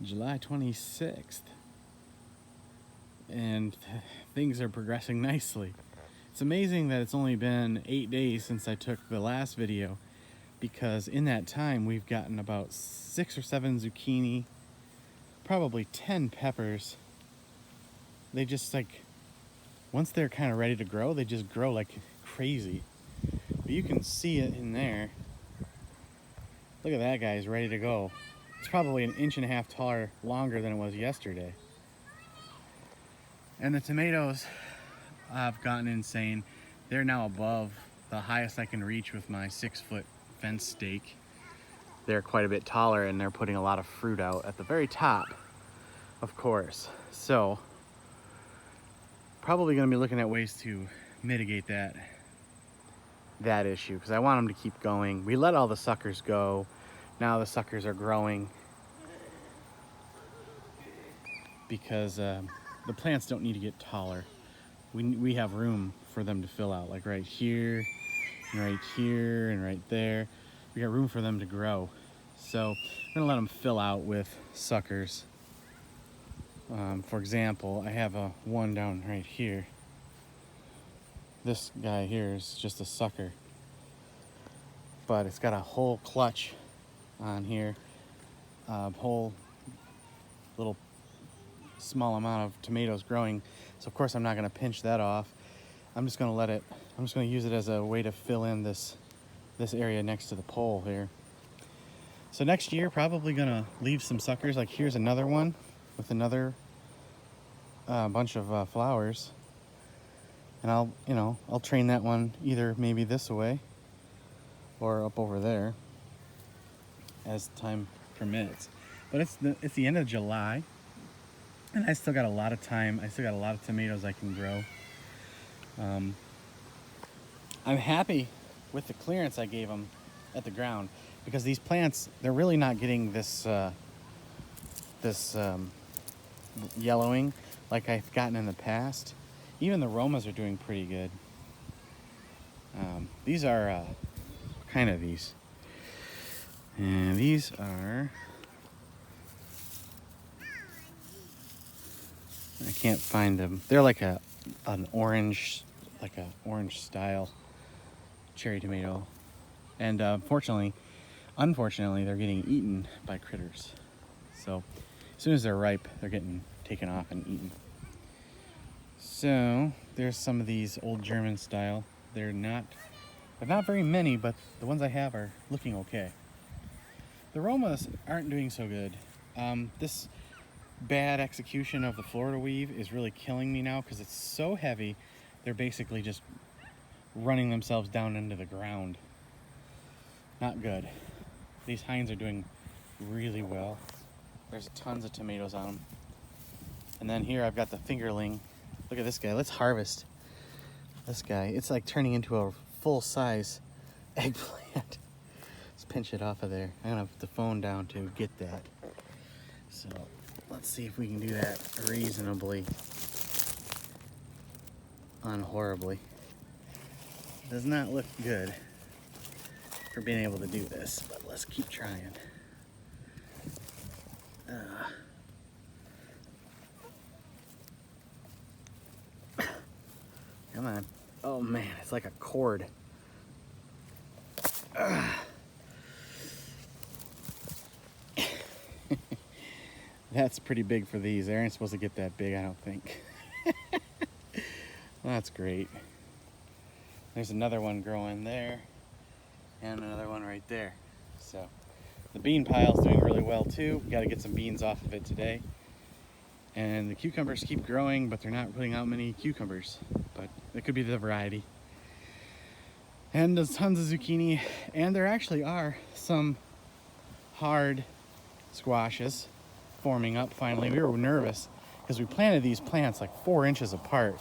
July 26th, and things are progressing nicely. It's amazing that it's only been 8 days since I took the last video, because in that time we've gotten about 6 or 7 zucchini, probably 10 peppers. They just, like, once they're kind of ready to grow, they just grow like crazy. But you can see it in there. Look at that guy, he's ready to go. It's probably 1.5 inches taller, longer than it was yesterday. And the tomatoes have gotten insane. They're now above the highest I can reach with my 6-foot fence stake. They're quite a bit taller, and they're putting a lot of fruit out at the very top, of course. So, probably gonna be looking at ways to mitigate that issue, because I want them to keep going. We let all the suckers go. Now the suckers are growing because the plants don't need to get taller. We have room for them to fill out, like right here, and right here, and right there. We got room for them to grow. So I'm gonna let them fill out with suckers. For example, I have one down right here. This guy here is just a sucker, but it's got a whole clutch on here, whole little small amount of tomatoes growing. So of course I'm not going to pinch that off. I'm just going to use it as a way to fill in this area next to the pole here. So next year, probably going to leave some suckers. Like here's another one with another bunch of flowers, and I'll train that one either maybe this way or up over there as time permits. But it's the end of July, and I still got a lot of time. I still got a lot of tomatoes I can grow. I'm happy with the clearance I gave them at the ground, because these plants, they're really not getting this yellowing like I've gotten in the past. Even the Romas are doing pretty good. These are what kind of these? And these are, I can't find them. They're like an orange style cherry tomato. And unfortunately, they're getting eaten by critters. So as soon as they're ripe, they're getting taken off and eaten. So there's some of these old German style. They're not very many, but the ones I have are looking okay. The Romas aren't doing so good. This bad execution of the Florida weave is really killing me now, because it's so heavy. They're basically just running themselves down into the ground. Not good. These Hinds are doing really well. There's tons of tomatoes on them. And then here I've got the fingerling. Look at this guy. Let's harvest this guy. It's like turning into a full-size eggplant. Let's pinch it off of there. I'm gonna put the phone down to get that. So let's see if we can do that reasonably, unhorribly. Does not look good for being able to do this, but let's keep trying. Come on. Oh man, it's like a cord. That's pretty big for these. They aren't supposed to get that big, I don't think. Well, that's great. There's another one growing there, and another one right there. So the bean pile's doing really well too. We got to get some beans off of it today. And the cucumbers keep growing, but they're not putting out many cucumbers. But it could be the variety. And there's tons of zucchini, and there actually are some hard squashes forming up finally. We were nervous because we planted these plants like 4 inches apart,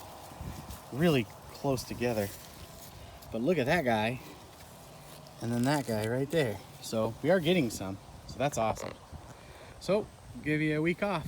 really close together. But look at that guy, and then that guy right there. So we are getting some, so that's awesome. So give you a week off.